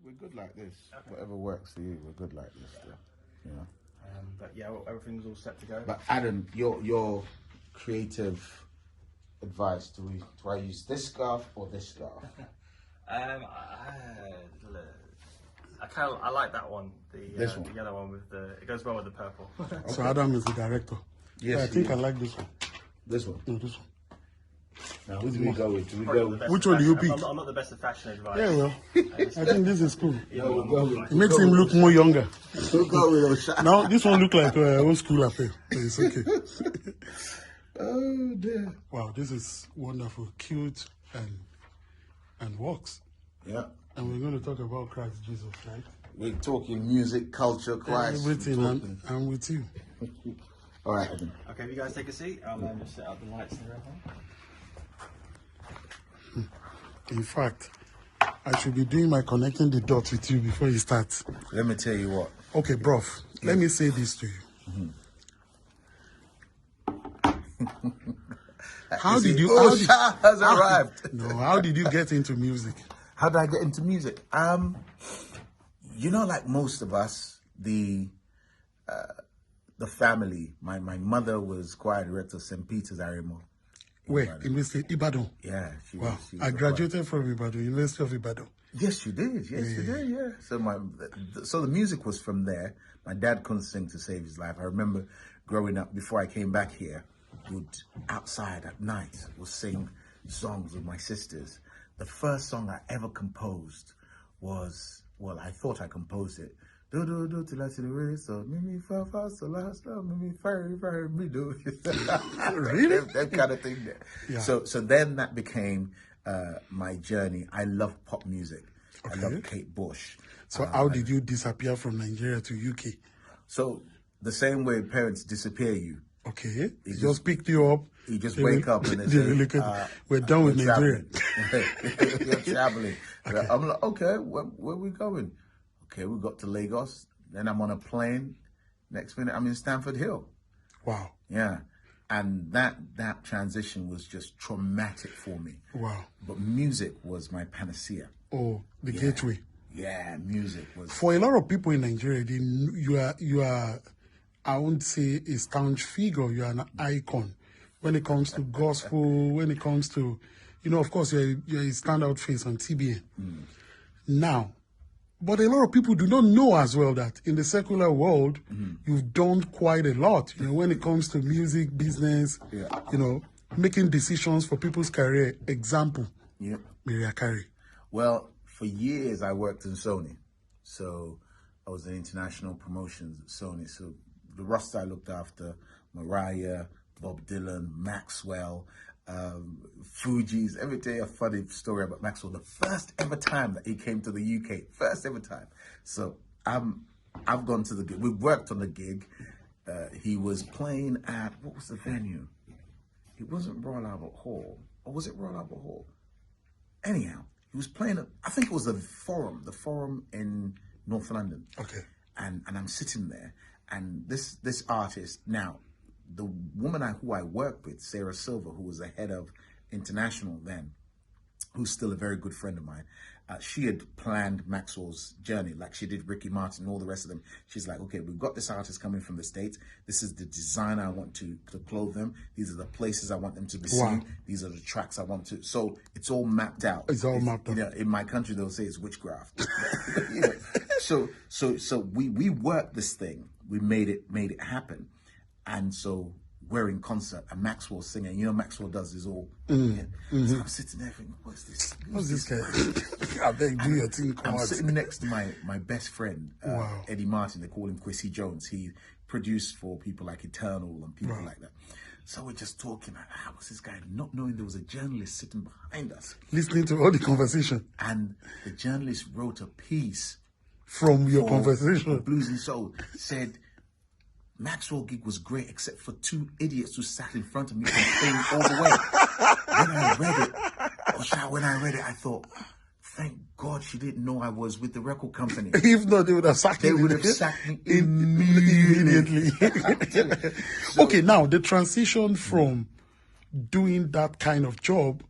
We're good like this. Okay. Whatever works for you, we're good like this. Yeah. You know. But yeah, everything's all set to go. But Adam, your creative advice: do I use this scarf or this scarf? I like that one. This one. The yellow one with it goes well with the purple. Okay. So Adam is the director. Yes, I think I like this one. This one. No, this one. Now, who do we go with? Which one do you pick? I'm not the best at fashion advice. Yeah, well, I think this is cool. It makes him look more younger. Now, this one look like old school affair. So it's okay. Oh dear. Wow, this is wonderful, cute, and works. Yeah. And we're going to talk about Christ Jesus, right? We're talking music, culture, Christ. Everything. I'm with you. All right, Adam. Okay, if you guys take a seat, I'll just set up the lights and everything. In fact, I should be doing my connecting the dots with you before you start. Let me tell you what. Okay, bruv, let me say this to you. How did you get into music? How did I get into music? You know, like most of us, the family, my mother was choir director of St. Peter's Arimo. Where? University Ibadan? Yeah. Wow. I graduated from Ibadan, University of Ibadan. Yes, you did. Yes, you did. Yeah. So the music was from there. My dad couldn't sing to save his life. I remember growing up, before I came back here, would outside at night would sing songs with my sisters. The first song I ever composed was, well, I thought I composed it. Do do do till I see the race, so me fa fa so last love me fire me do. Really? That kind of thing there. Yeah. So then that became my journey. I love pop music. Okay. I love Kate Bush. So how did you disappear from Nigeria to UK? So the same way parents disappear you. Okay. He just picked you up. You just wake up and they say, we're done with Nigeria. You're traveling. Okay. I'm like, okay, where are we going? Okay, we got to Lagos. Then I'm on a plane. Next minute, I'm in Stamford Hill. Wow. Yeah. And that transition was just traumatic for me. Wow. But music was my panacea. Oh, the gateway. Yeah, music was. For a lot of people in Nigeria, you are, I won't say a staunch figure. You are an icon when it comes to gospel. When it comes to, of course, you're a standout face on TBN. Now, but a lot of people do not know as well that in the secular world, you've done quite a lot. When it comes to music, business, making decisions for people's career. Example, Mariah Carey. Well, for years I worked in Sony. So I was in international promotions at Sony. So the roster I looked after, Mariah, Bob Dylan, Maxwell, Fugees. Every day a funny story about Maxwell. The first ever time that he came to the UK. First ever time. So I've gone to the gig. We've worked on the gig. He was playing at, what was the venue? It wasn't Royal Albert Hall. Or was it Royal Albert Hall? Anyhow, he was playing at, I think it was the Forum in North London. Okay. And I'm sitting there, and this artist, now, the woman who I worked with, Sarah Silver, who was the head of International then, who's still a very good friend of mine, she had planned Maxwell's journey, like she did Ricky Martin and all the rest of them. She's like, okay, we've got this artist coming from the States. This is the design I want to clothe them. These are the places I want them to be seen. These are the tracks I want to. So it's all mapped out. It's all mapped out. In my country, they'll say it's witchcraft. So we worked this thing. We made it happen. And so we're in concert and Maxwell's singing. Maxwell does his all. So I'm sitting there thinking, what's this? What's this guy? I beg, do your thing. I'm sitting next to my best friend, Eddie Martin. They call him Quincy Jones. He produced for people like Eternal and people like that. So we're just talking, like, how was this guy not knowing there was a journalist sitting behind us? Listening to all the conversation. And the journalist wrote a piece. From your conversation. Blues and Soul. Said, Maxwell gig was great except for two idiots who sat in front of me and all the way. When I read it, I thought, thank God she didn't know I was with the record company. If not, they would have sacked me. They would have sacked me immediately. Okay, now the transition from doing that kind of job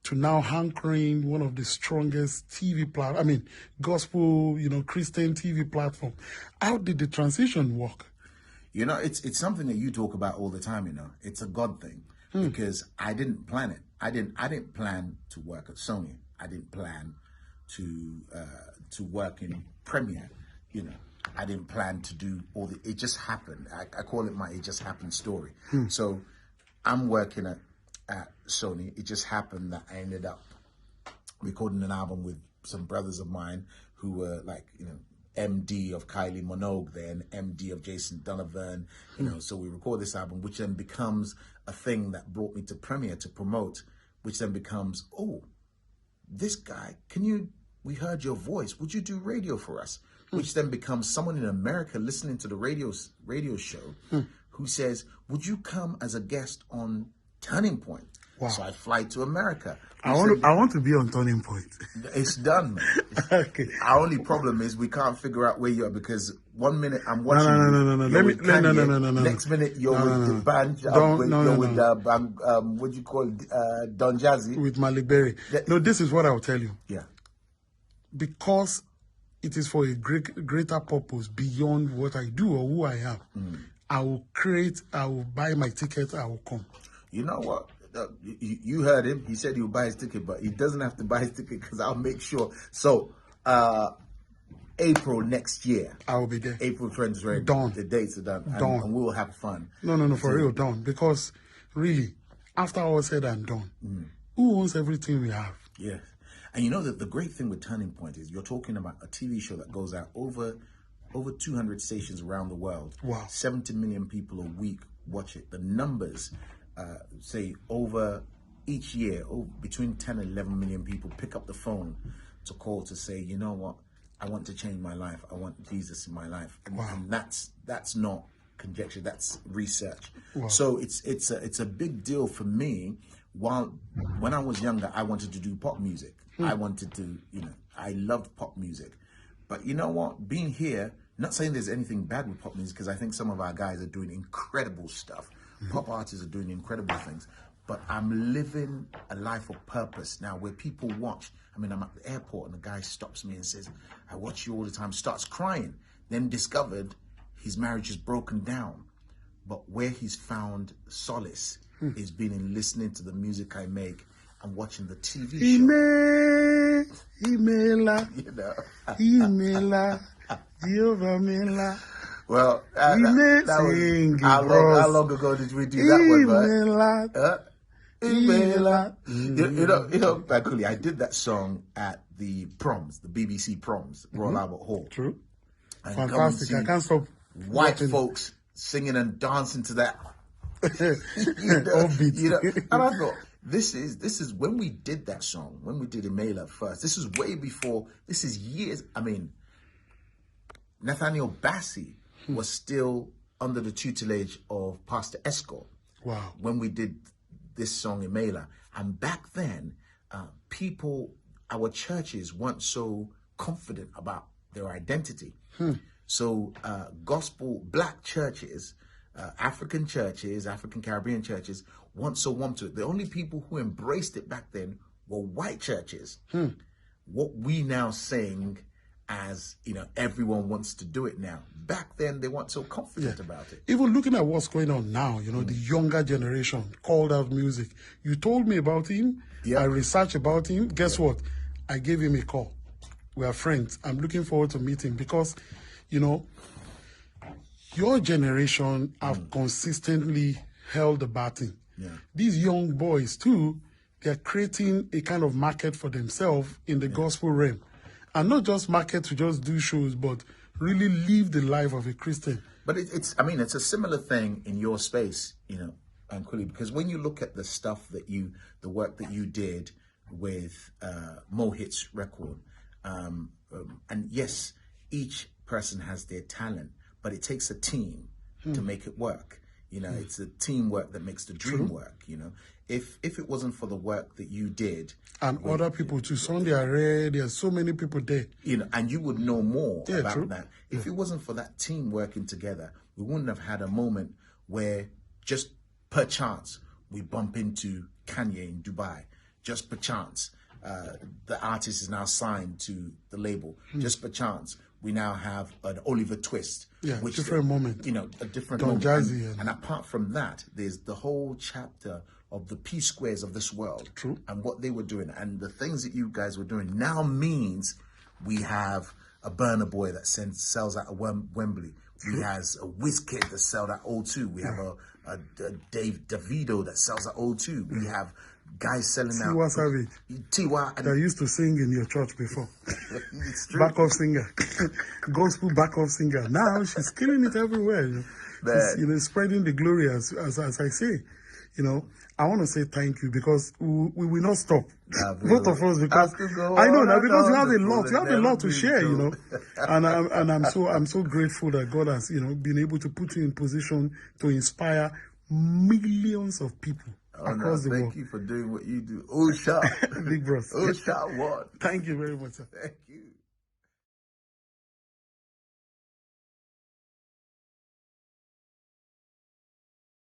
to now hankering one of the strongest gospel, Christian TV platform. How did the transition work? It's something that you talk about all the time. It's a God thing because I didn't plan it. I didn't plan to work at Sony. I didn't plan to work in Premiere. I didn't plan to do all the. It just happened. I call it my "it just happened" story. So I'm working at Sony. It just happened that I ended up recording an album with some brothers of mine who were like, MD of Kylie Minogue then, MD of Jason Donovan, so we record this album, which then becomes a thing that brought me to Premiere to promote, which then becomes, oh, this guy, we heard your voice, would you do radio for us? Which then becomes someone in America listening to the radio show who says, would you come as a guest on Turning Point? Wow. So I fly to America. I want to be on Turning Point. It's done, man. Okay. Our only problem is we can't figure out where you are because 1 minute I'm watching No. No. Next minute you're with the band. What do you call it? Don Jazzy. With Malik Berry. No, this is what I'll tell you. Yeah. Because it is for a greater purpose beyond what I do or who I am. I will buy my ticket, I will come. You know what? You heard him. He said he will buy his ticket, but he doesn't have to buy his ticket because I'll make sure. So, April next year. I will be there. April 2020. Done. The dates are done. Done. And we will have fun. No, for real, done. Because, really, after all said and done, who owns everything we have? Yes. And that the great thing with Turning Point is you're talking about a TV show that goes out over 200 stations around the world. Wow. 70 million people a week watch it. The numbers, say over each year, between 10 and 11 million people pick up the phone to call to say, you know what, I want to change my life. I want Jesus in my life. And that's not conjecture, that's research. Wow. So it's a big deal for me. When I was younger, I wanted to do pop music. I wanted to, I loved pop music. But you know what? Being here, not saying there's anything bad with pop music, because I think some of our guys are doing incredible stuff. Pop artists are doing incredible things. But I'm living a life of purpose now where people watch. I'm at the airport and the guy stops me and says, I watch you all the time, starts crying. Then discovered his marriage is broken down. But where he's found solace is being in listening to the music I make and watching the TV show. Imela, Jehovah Mela. Well, that was, how long ago did we do that one, right? Imela. Bankulli, I did that song at the proms, the BBC proms, Royal Albert Hall. True. And Fantastic. I can't stop white folks singing and dancing to that. Offbeat. And I thought, this is when we did that song, when we did Imela first. This is way before. This is years. Nathaniel Bassey was still under the tutelage of Pastor Escort. Wow. When we did this song Imela, and back then, our churches weren't so confident about their identity. So gospel black churches, African churches, African Caribbean churches weren't so warm to it. The only people who embraced it back then were white churches. What we now sing as, everyone wants to do it now. Back then, they weren't so confident about it. Even looking at what's going on now, the younger generation called out music. You told me about him. Yeah. I researched about him. Guess what? I gave him a call. We are friends. I'm looking forward to meeting because, your generation have consistently held the baton. Yeah. These young boys, too, they're creating a kind of market for themselves in the gospel realm. And not just market to just do shows, but really live the life of a Christian. But it's a similar thing in your space, Bankulli, because when you look at the stuff the work that you did with Mohit's record, and yes, each person has their talent, but it takes a team to make it work. It's the teamwork that makes the dream work. If it wasn't for the work that you did, and other people too, Sunday Array, there's so many people there. And you would know more about that. If it wasn't for that team working together, we wouldn't have had a moment where just per chance we bump into Kanye in Dubai. just per chance, the artist is now signed to the label. Just per chance, we now have an Oliver Twist. Yeah, different moment. You know, a different Don moment. Jazzy And apart from that, there's the whole chapter of the P squares of this world. True. And what they were doing. And the things that you guys were doing now means we have a Burna Boy that sells out of Wembley. We has a Wizkid that sells at O2. We have a Davido that sells at O2. We have guys selling out. Tiwa Savage. Tiwa. That used to sing in your church before. It's true. Backup singer. Gospel backup singer. Now she's killing it everywhere. She's, spreading the glory as I say. I want to say thank you because we will not stop. Both of us, because I know that because you have a lot to share, and I'm so grateful that God has, been able to put you in position to inspire millions of people across the world. Thank you for doing what you do. Oh, shot. Big bros. Oh, shot what? Thank you very much, sir. Thank you.